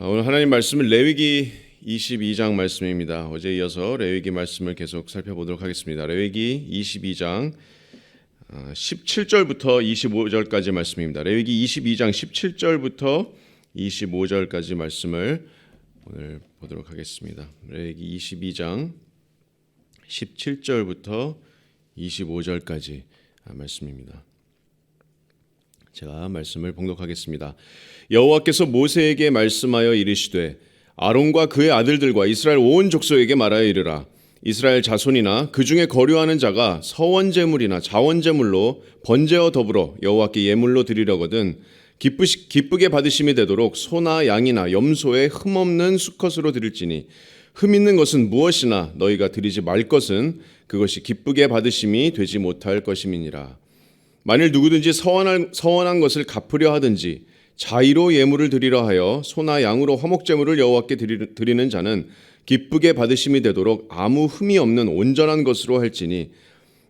오늘 하나님 말씀은 레위기 22장 말씀입니다. 어제 이어서 레위기 말씀을 계속 살펴보도록 하겠습니다. 레위기 22장 17절부터 25절까지 말씀입니다. 레위기 22장 17절부터 25절까지 말씀을 오늘 보도록 하겠습니다. 레위기 22장 17절부터 25절까지 말씀입니다. 제가 말씀을 봉독하겠습니다. 여호와께서 모세에게 말씀하여 이르시되 아론과 그의 아들들과 이스라엘 온 족속에게 말하여 이르라. 이스라엘 자손이나 그 중에 거류하는 자가 서원제물이나 자원제물로 번제와 더불어 여호와께 예물로 드리려거든 기쁘게 받으심이 되도록 소나 양이나 염소의 흠없는 수컷으로 드릴지니 흠 있는 것은 무엇이나 너희가 드리지 말 것은 그것이 기쁘게 받으심이 되지 못할 것임이니라. 만일 누구든지 서원한 것을 갚으려 하든지 자의로 예물을 드리려 하여 소나 양으로 화목제물을 여호와께 드리는 자는 기쁘게 받으심이 되도록 아무 흠이 없는 온전한 것으로 할지니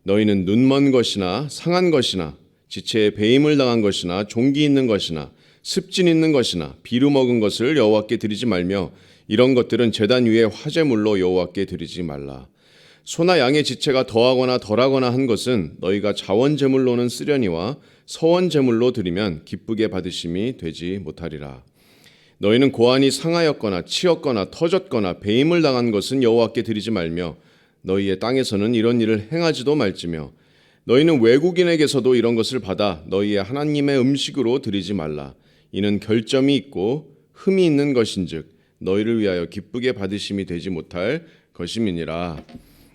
너희는 눈먼 것이나 상한 것이나 지체에 배임을 당한 것이나 종기 있는 것이나 습진 있는 것이나 비루 먹은 것을 여호와께 드리지 말며 이런 것들은 제단 위에 화제물로 여호와께 드리지 말라. 소나 양의 지체가 더하거나 덜하거나 한 것은 너희가 자원제물로는 쓰려니와 서원제물로 드리면 기쁘게 받으심이 되지 못하리라. 너희는 고안이 상하였거나 치였거나 터졌거나 배임을 당한 것은 여호와께 드리지 말며 너희의 땅에서는 이런 일을 행하지도 말지며 너희는 외국인에게서도 이런 것을 받아 너희의 하나님의 음식으로 드리지 말라. 이는 결점이 있고 흠이 있는 것인즉 너희를 위하여 기쁘게 받으심이 되지 못할 것임이니라.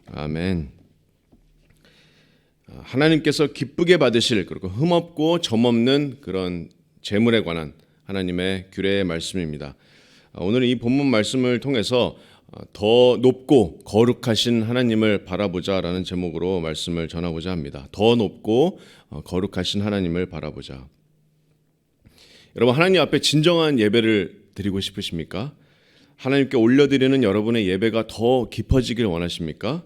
아멘. 하나님께서 기쁘게 받으실 그리고 흠없고 점없는 그런 제물에 관한 하나님의 규례의 말씀입니다. 오늘 이 본문 말씀을 통해서 더 높고 거룩하신 하나님을 바라보자라는 제목으로 말씀을 전하고자 합니다. 더 높고 거룩하신 하나님을 바라보자. 여러분, 하나님 앞에 진정한 예배를 드리고 싶으십니까? 하나님께 올려드리는 여러분의 예배가 더 깊어지길 원하십니까?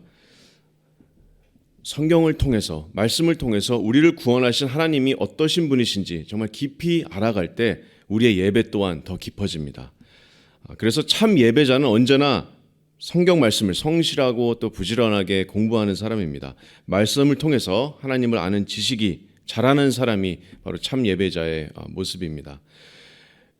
성경을 통해서, 말씀을 통해서 우리를 구원하신 하나님이 어떠신 분이신지 정말 깊이 알아갈 때 우리의 예배 또한 더 깊어집니다. 그래서 참 예배자는 언제나 성경 말씀을 성실하고 또 부지런하게 공부하는 사람입니다. 말씀을 통해서 하나님을 아는 지식이 잘하는 사람이 바로 참 예배자의 모습입니다.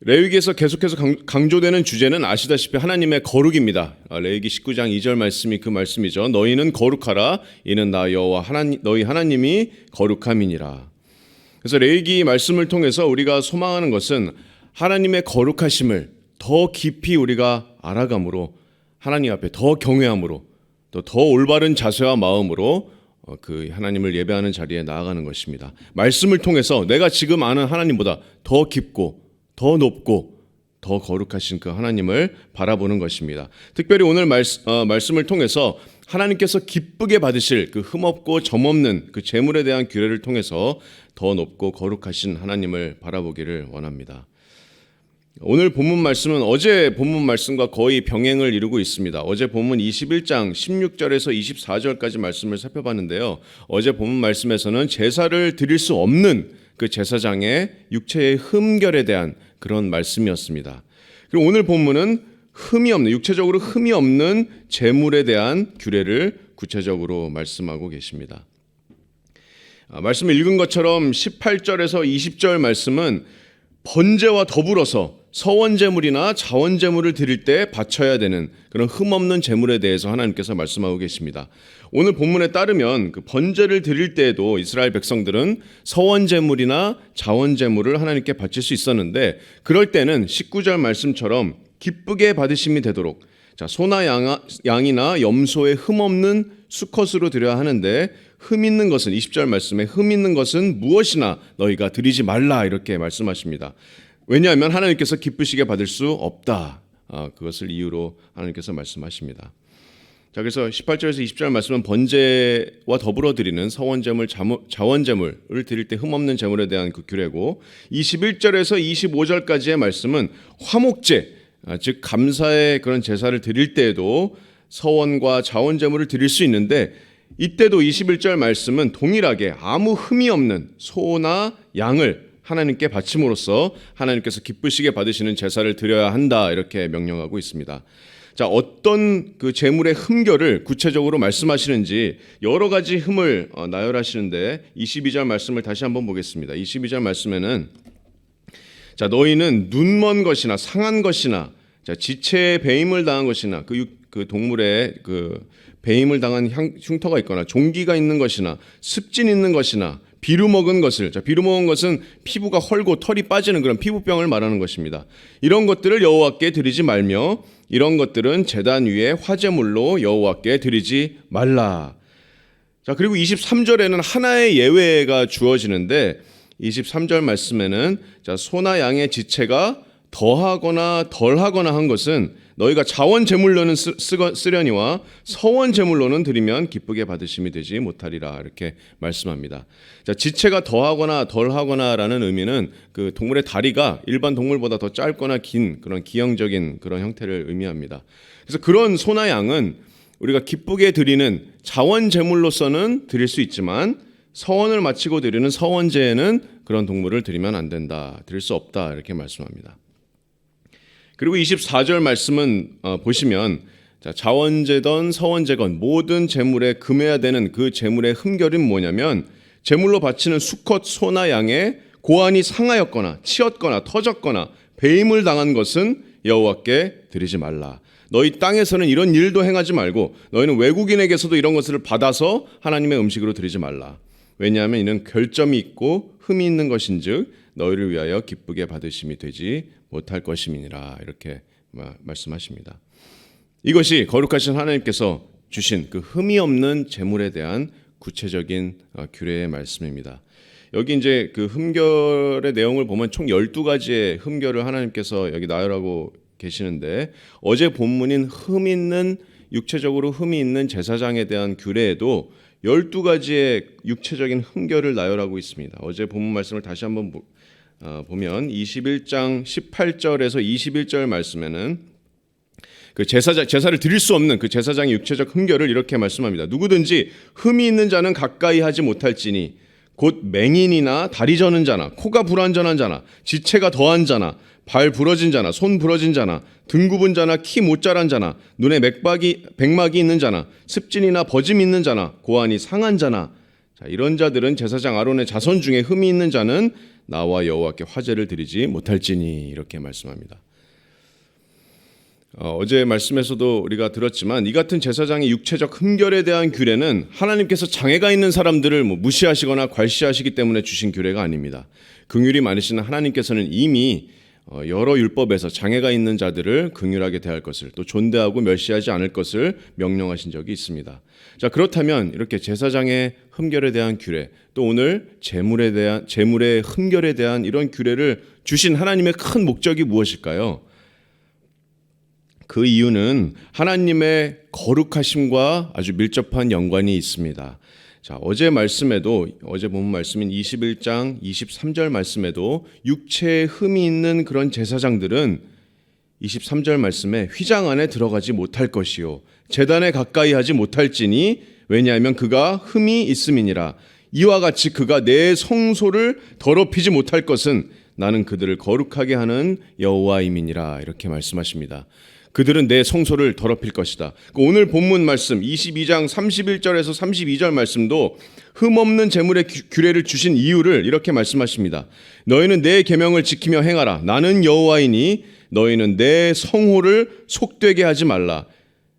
레위기에서 계속해서 강조되는 주제는 아시다시피 하나님의 거룩입니다. 레위기 19장 2절 말씀이 그 말씀이죠. 너희는 거룩하라. 이는 나 여호와 너희 하나님이 거룩함이니라. 그래서 레위기 말씀을 통해서 우리가 소망하는 것은 하나님의 거룩하심을 더 깊이 우리가 알아감으로 하나님 앞에 더 경외함으로 또 더 올바른 자세와 마음으로 그 하나님을 예배하는 자리에 나아가는 것입니다. 말씀을 통해서 내가 지금 아는 하나님보다 더 깊고 더 높고 더 거룩하신 그 하나님을 바라보는 것입니다. 특별히 오늘 말씀을 통해서 하나님께서 기쁘게 받으실 그 흠없고 점없는 그 제물에 대한 규례를 통해서 더 높고 거룩하신 하나님을 바라보기를 원합니다. 오늘 본문 말씀은 어제 본문 말씀과 거의 병행을 이루고 있습니다. 어제 본문 21장 16절에서 24절까지 말씀을 살펴봤는데요. 어제 본문 말씀에서는 제사를 드릴 수 없는 그 제사장의 육체의 흠결에 대한 그런 말씀이었습니다. 그리고 오늘 본문은 흠이 없는, 육체적으로 흠이 없는 제물에 대한 규례를 구체적으로 말씀하고 계십니다. 말씀을 읽은 것처럼 18절에서 20절 말씀은 번제와 더불어서 서원제물이나 자원제물을 드릴 때 바쳐야 되는 그런 흠없는 제물에 대해서 하나님께서 말씀하고 계십니다. 오늘 본문에 따르면 그 번제를 드릴 때에도 이스라엘 백성들은 서원제물이나 자원제물을 하나님께 바칠 수 있었는데 그럴 때는 19절 말씀처럼 기쁘게 받으심이 되도록 소나 양이나 염소의 흠없는 수컷으로 드려야 하는데 흠 있는 것은 20절 말씀에 흠 있는 것은 무엇이나 너희가 드리지 말라 이렇게 말씀하십니다. 왜냐하면 하나님께서 기쁘시게 받을 수 없다. 그것을 이유로 하나님께서 말씀하십니다. 자, 그래서 18절에서 20절 말씀은 번제와 더불어 드리는 서원제물, 자원제물을 드릴 때 흠없는 제물에 대한 그 규례고 21절에서 25절까지의 말씀은 화목제, 즉 감사의 그런 제사를 드릴 때에도 서원과 자원제물을 드릴 수 있는데 이때도 21절 말씀은 동일하게 아무 흠이 없는 소나 양을 하나님께 바침으로써 하나님께서 기쁘시게 받으시는 제사를 드려야 한다 이렇게 명령하고 있습니다. 자, 어떤 그 제물의 흠결을 구체적으로 말씀하시는지 여러 가지 흠을 나열하시는데 22절 말씀을 다시 한번 보겠습니다. 22절 말씀에는 자, 너희는 눈먼 것이나 상한 것이나 자, 지체에 배임을 당한 것이나 그 동물의 그 배임을 당한 흉터가 있거나 종기가 있는 것이나 습진 있는 것이나 비루 먹은 것을, 자, 비루 먹은 것은 피부가 헐고 털이 빠지는 그런 피부병을 말하는 것입니다. 이런 것들을 여호와께 드리지 말며 이런 것들은 제단 위에 화제물로 여호와께 드리지 말라. 자, 그리고 23절에는 하나의 예외가 주어지는데 23절 말씀에는 자, 소나 양의 지체가 더하거나 덜하거나 한 것은 너희가 자원 제물로는 쓰려니와 서원 제물로는 드리면 기쁘게 받으심이 되지 못하리라 이렇게 말씀합니다. 자, 지체가 더하거나 덜하거나라는 의미는 그 동물의 다리가 일반 동물보다 더 짧거나 긴 그런 기형적인 그런 형태를 의미합니다. 그래서 그런 소나 양은 우리가 기쁘게 드리는 자원 제물로서는 드릴 수 있지만 서원을 마치고 드리는 서원제에는 그런 동물을 드리면 안 된다, 드릴 수 없다 이렇게 말씀합니다. 그리고 24절 말씀은 보시면 자, 자원제든 서원제건 모든 제물에 금해야 되는 그 제물의 흠결은 뭐냐면 제물로 바치는 수컷 소나 양의 고안이 상하였거나 치었거나 터졌거나 배임을 당한 것은 여호와께 드리지 말라. 너희 땅에서는 이런 일도 행하지 말고 너희는 외국인에게서도 이런 것을 받아서 하나님의 음식으로 드리지 말라. 왜냐하면 이는 결점이 있고 흠이 있는 것인즉 너희를 위하여 기쁘게 받으심이 되지 못할 것임이니라 이렇게 말씀하십니다. 이것이 거룩하신 하나님께서 주신 그 흠이 없는 제물에 대한 구체적인 규례의 말씀입니다. 여기 이제 그 흠결의 내용을 보면 총 12가지의 흠결을 하나님께서 여기 나열하고 계시는데 어제 본문인 육체적으로 흠이 있는 제사장에 대한 규례에도 12가지의 육체적인 흠결을 나열하고 있습니다. 어제 본문 말씀을 다시 한번 보면 21장 18절에서 21절 말씀에는 그 제사를 드릴 수 없는 그 제사장의 육체적 흠결을 이렇게 말씀합니다. 누구든지 흠이 있는 자는 가까이 하지 못할지니 곧 맹인이나 다리 저는 자나 코가 불완전한 자나 지체가 더한 자나 발 부러진 자나 손 부러진 자나 등 굽은 자나 키 못 자란 자나 눈에 백막이 있는 자나 습진이나 버짐 있는 자나 고안이 상한 자나 자, 이런 자들은 제사장 아론의 자손 중에 흠이 있는 자는 나와 여호와께 화제를 드리지 못할지니 이렇게 말씀합니다. 어제 말씀에서도 우리가 들었지만 이 같은 제사장의 육체적 흠결에 대한 규례는 하나님께서 장애가 있는 사람들을 무시하시거나 괄시하시기 때문에 주신 규례가 아닙니다. 긍휼이 많으신 하나님께서는 이미 여러 율법에서 장애가 있는 자들을 긍휼하게 대할 것을 또 존대하고 멸시하지 않을 것을 명령하신 적이 있습니다. 자, 그렇다면 이렇게 제사장의 흠결에 대한 규례 또 오늘 제물의 흠결에 대한 이런 규례를 주신 하나님의 큰 목적이 무엇일까요? 그 이유는 하나님의 거룩하심과 아주 밀접한 연관이 있습니다. 자, 어제 본문 말씀인 21장 23절 말씀에도 육체에 흠이 있는 그런 제사장들은 23절 말씀에 휘장 안에 들어가지 못할 것이요 제단에 가까이 하지 못할지니 왜냐하면 그가 흠이 있음이니라. 이와 같이 그가 내 성소를 더럽히지 못할 것은 나는 그들을 거룩하게 하는 여호와임이니라 이렇게 말씀하십니다. 그들은 내 성소를 더럽힐 것이다. 오늘 본문 말씀 22장 31절에서 32절 말씀도 흠없는 제물의 규례를 주신 이유를 이렇게 말씀하십니다. 너희는 내 계명을 지키며 행하라. 나는 여호와이니 너희는 내 성호를 속되게 하지 말라.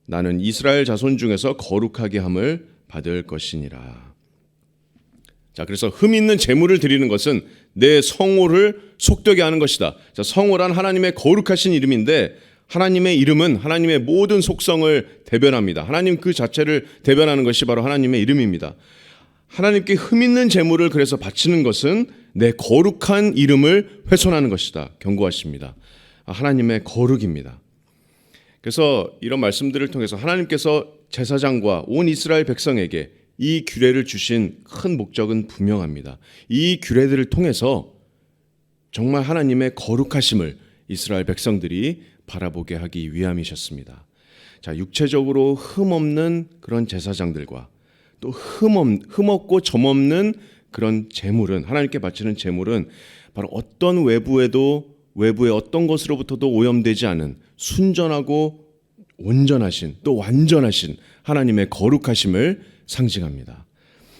나는 이스라엘 자손 중에서 거룩하게 함을 받을 것이니라. 자, 그래서 흠 있는 제물을 드리는 것은 내 성호를 속되게 하는 것이다. 자, 성호란 하나님의 거룩하신 이름인데 하나님의 이름은 하나님의 모든 속성을 대변합니다. 하나님 그 자체를 대변하는 것이 바로 하나님의 이름입니다. 하나님께 흠 있는 제물을 그래서 바치는 것은 내 거룩한 이름을 훼손하는 것이다. 경고하십니다. 하나님의 거룩입니다. 그래서 이런 말씀들을 통해서 하나님께서 제사장과 온 이스라엘 백성에게 이 규례를 주신 큰 목적은 분명합니다. 이 규례들을 통해서 정말 하나님의 거룩하심을 이스라엘 백성들이 바라보게 하기 위함이셨습니다. 자, 육체적으로 흠없는 그런 제사장들과 또 흠없고 점없는 그런 제물은 하나님께 바치는 제물은 바로 어떤 외부의 어떤 것으로부터도 오염되지 않은 순전하고 온전하신 또 완전하신 하나님의 거룩하심을 상징합니다.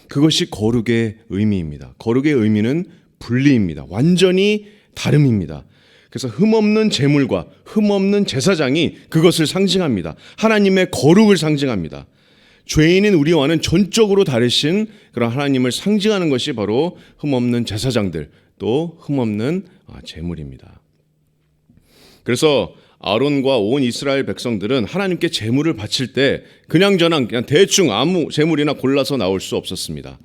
그것이 거룩의 의미입니다. 거룩의 의미는 분리입니다. 완전히 다름입니다. 그래서 흠없는 제물과 흠없는 제사장이 그것을 상징합니다. 하나님의 거룩을 상징합니다. 죄인인 우리와는 전적으로 다르신 그런 하나님을 상징하는 것이 바로 흠없는 제사장들 또 흠없는 제물입니다. 그래서 아론과 온 이스라엘 백성들은 하나님께 제물을 바칠 때 그냥 대충 아무 제물이나 골라서 나올 수 없었습니다.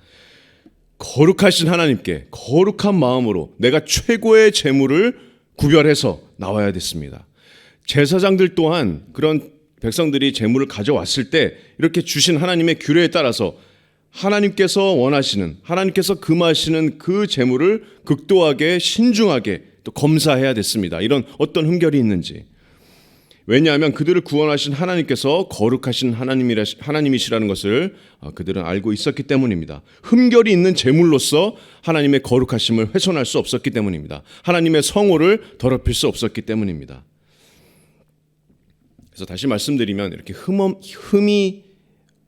거룩하신 하나님께 거룩한 마음으로 내가 최고의 제물을 구별해서 나와야 됐습니다. 제사장들 또한 그런 백성들이 제물을 가져왔을 때 이렇게 주신 하나님의 규례에 따라서 하나님께서 원하시는 하나님께서 금하시는 그 제물을 극도하게 신중하게 또 검사해야 됐습니다. 이런 어떤 흠결이 있는지. 왜냐하면 그들을 구원하신 하나님께서 거룩하신 하나님이시라는 것을 그들은 알고 있었기 때문입니다. 흠결이 있는 제물로서 하나님의 거룩하심을 훼손할 수 없었기 때문입니다. 하나님의 성호를 더럽힐 수 없었기 때문입니다. 그래서 다시 말씀드리면 이렇게 흠이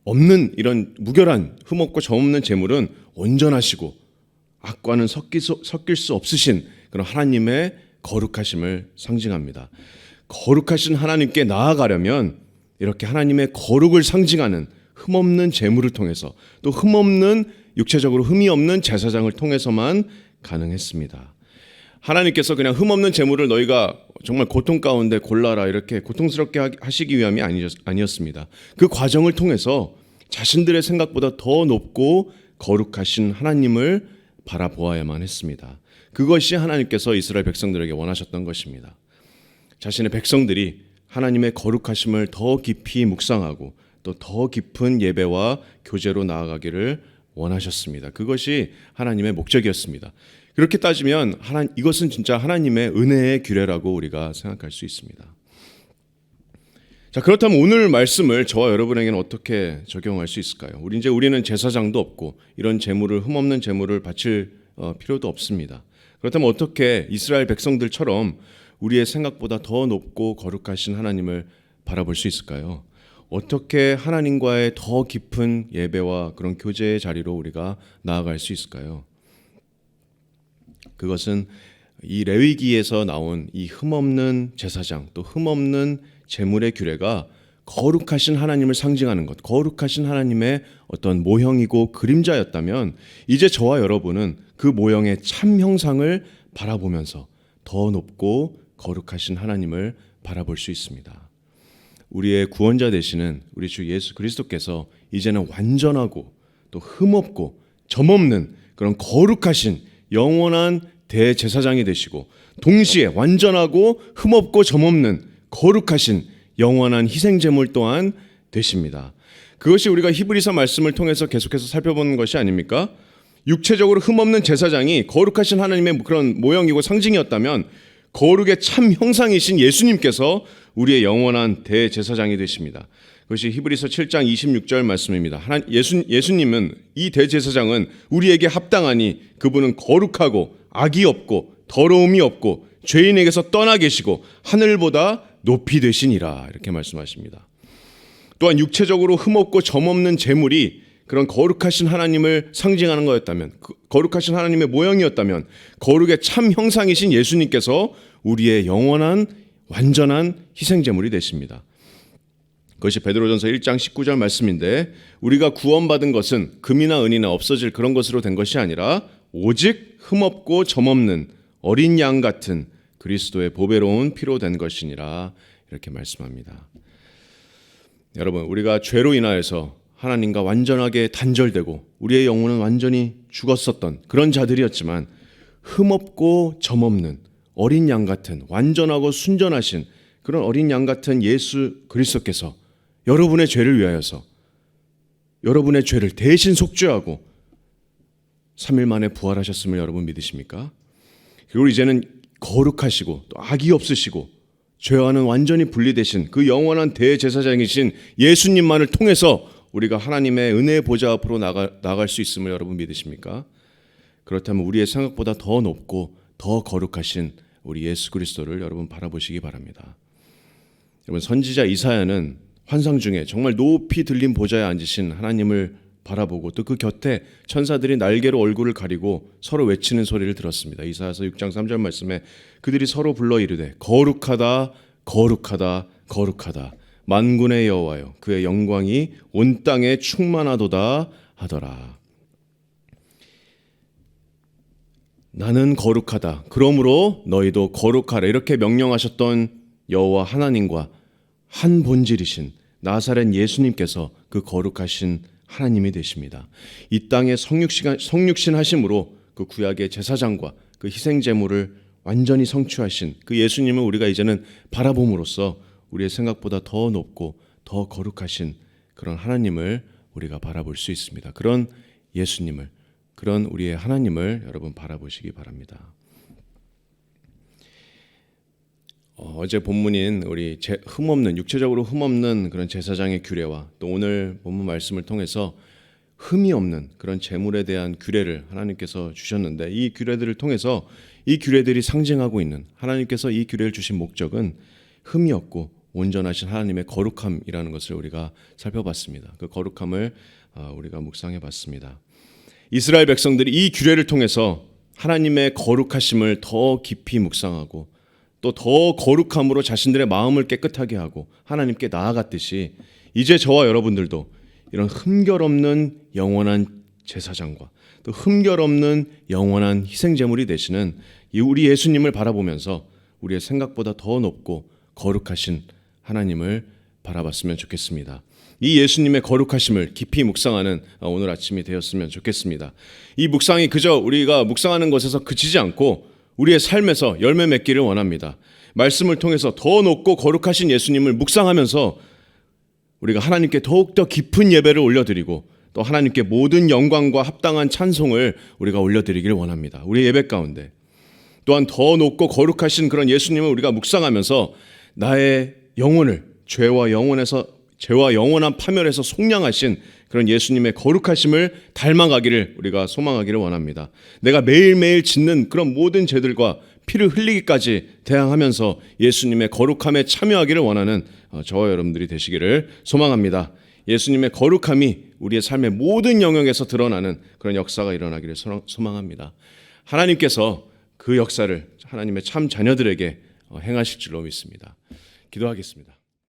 없는 이런 무결한 흠없고 점없는 제물은 온전하시고 악과는 섞일 수 없으신 그런 하나님의 거룩하심을 상징합니다. 거룩하신 하나님께 나아가려면 이렇게 하나님의 거룩을 상징하는 흠없는 제물을 통해서 또 흠없는 육체적으로 흠이 없는 제사장을 통해서만 가능했습니다. 하나님께서 그냥 흠없는 제물을 너희가 정말 고통 가운데 골라라 이렇게 고통스럽게 하시기 위함이 아니었습니다. 그 과정을 통해서 자신들의 생각보다 더 높고 거룩하신 하나님을 바라보아야만 했습니다. 그것이 하나님께서 이스라엘 백성들에게 원하셨던 것입니다. 자신의 백성들이 하나님의 거룩하심을 더 깊이 묵상하고 또 더 깊은 예배와 교제로 나아가기를 원하셨습니다. 그것이 하나님의 목적이었습니다. 그렇게 따지면 이것은 진짜 하나님의 은혜의 규례라고 우리가 생각할 수 있습니다. 자, 그렇다면 오늘 말씀을 저와 여러분에게는 어떻게 적용할 수 있을까요? 우리는 제사장도 없고 이런 흠없는 제물을 바칠 필요도 없습니다. 그렇다면 어떻게 이스라엘 백성들처럼 우리의 생각보다 더 높고 거룩하신 하나님을 바라볼 수 있을까요? 어떻게 하나님과의 더 깊은 예배와 그런 교제의 자리로 우리가 나아갈 수 있을까요? 그것은 이 레위기에서 나온 이 흠없는 제사장 또 흠없는 제물의 규례가 거룩하신 하나님을 상징하는 것, 거룩하신 하나님의 어떤 모형이고 그림자였다면 이제 저와 여러분은 그 모형의 참 형상을 바라보면서 더 높고 거룩하신 하나님을 바라볼 수 있습니다. 우리의 구원자 되시는 우리 주 예수 그리스도께서 이제는 완전하고 또 흠없고 점없는 그런 거룩하신 영원한 대제사장이 되시고 동시에 완전하고 흠없고 점없는 거룩하신 영원한 희생제물 또한 되십니다. 그것이 우리가 히브리서 말씀을 통해서 계속해서 살펴보는 것이 아닙니까? 육체적으로 흠없는 제사장이 거룩하신 하나님의 그런 모형이고 상징이었다면 거룩의 참 형상이신 예수님께서 우리의 영원한 대제사장이 되십니다. 그것이 히브리서 7장 26절 말씀입니다. 예수님은 이 대제사장은 우리에게 합당하니 그분은 거룩하고 악이 없고 더러움이 없고 죄인에게서 떠나 계시고 하늘보다 높이 되시니라 이렇게 말씀하십니다. 또한 육체적으로 흠없고 점없는 제물이 그런 거룩하신 하나님을 상징하는 거였다면 거룩하신 하나님의 모형이었다면 거룩의 참 형상이신 예수님께서 우리의 영원한 완전한 희생제물이 되십니다. 그것이 베드로전서 1장 19절 말씀인데 우리가 구원받은 것은 금이나 은이나 없어질 그런 것으로 된 것이 아니라 오직 흠없고 점없는 어린 양 같은 그리스도의 보배로운 피로 된 것이니라 이렇게 말씀합니다. 여러분, 우리가 죄로 인하여서 하나님과 완전하게 단절되고 우리의 영혼은 완전히 죽었었던 그런 자들이었지만 흠없고 점없는 어린 양 같은 완전하고 순전하신 그런 어린 양 같은 예수 그리스도께서 여러분의 죄를 위하여서 여러분의 죄를 대신 속죄하고 3일 만에 부활하셨음을 여러분 믿으십니까? 그리고 이제는 거룩하시고 또 악이 없으시고 죄와는 완전히 분리되신 그 영원한 대제사장이신 예수님만을 통해서 우리가 하나님의 은혜의 보좌 앞으로 나갈 수 있음을 여러분 믿으십니까? 그렇다면 우리의 생각보다 더 높고 더 거룩하신 우리 예수 그리스도를 여러분 바라보시기 바랍니다. 여러분, 선지자 이사야는 환상 중에 정말 높이 들린 보좌에 앉으신 하나님을 바라보고 또 그 곁에 천사들이 날개로 얼굴을 가리고 서로 외치는 소리를 들었습니다. 이사야서 6장 3절 말씀에 그들이 서로 불러 이르되 거룩하다 거룩하다 거룩하다 만군의 여호와여 그의 영광이 온 땅에 충만하도다 하더라. 나는 거룩하다. 그러므로 너희도 거룩하라. 이렇게 명령하셨던 여호와 하나님과 한 본질이신 나사렛 예수님께서 그 거룩하신 하나님이 되십니다. 이 땅에 성육신 하심으로 그 구약의 제사장과 그 희생 제물을 완전히 성취하신 그 예수님을 우리가 이제는 바라봄으로써 우리의 생각보다 더 높고 더 거룩하신 그런 하나님을 우리가 바라볼 수 있습니다. 그런 예수님을, 그런 우리의 하나님을 여러분 바라보시기 바랍니다. 어제 본문인 우리 육체적으로 흠없는 그런 제사장의 규례와 또 오늘 본문 말씀을 통해서 흠이 없는 그런 제물에 대한 규례를 하나님께서 주셨는데, 이 규례들을 통해서 이 규례들이 상징하고 있는, 하나님께서 이 규례를 주신 목적은 흠이 없고 온전하신 하나님의 거룩함이라는 것을 우리가 살펴봤습니다. 그 거룩함을 우리가 묵상해 봤습니다. 이스라엘 백성들이 이 규례를 통해서 하나님의 거룩하심을 더 깊이 묵상하고 또 더 거룩함으로 자신들의 마음을 깨끗하게 하고 하나님께 나아갔듯이, 이제 저와 여러분들도 이런 흠결없는 영원한 제사장과 또 흠결없는 영원한 희생제물이 되시는 우리 예수님을 바라보면서 우리의 생각보다 더 높고 거룩하신 하나님을 바라봤으면 좋겠습니다. 이 예수님의 거룩하심을 깊이 묵상하는 오늘 아침이 되었으면 좋겠습니다. 이 묵상이 그저 우리가 묵상하는 것에서 그치지 않고 우리의 삶에서 열매 맺기를 원합니다. 말씀을 통해서 더 높고 거룩하신 예수님을 묵상하면서 우리가 하나님께 더욱더 깊은 예배를 올려드리고 또 하나님께 모든 영광과 합당한 찬송을 우리가 올려드리기를 원합니다. 우리의 예배 가운데 또한 더 높고 거룩하신 그런 예수님을 우리가 묵상하면서 나의 영혼을 죄와 영원한 파멸에서 속량하신 그런 예수님의 거룩하심을 닮아가기를 우리가 소망하기를 원합니다. 내가 매일매일 짓는 그런 모든 죄들과 피를 흘리기까지 대항하면서 예수님의 거룩함에 참여하기를 원하는 저와 여러분들이 되시기를 소망합니다. 예수님의 거룩함이 우리의 삶의 모든 영역에서 드러나는 그런 역사가 일어나기를 소망합니다. 하나님께서 그 역사를 하나님의 참 자녀들에게 행하실 줄로 믿습니다. 기도하겠습니다.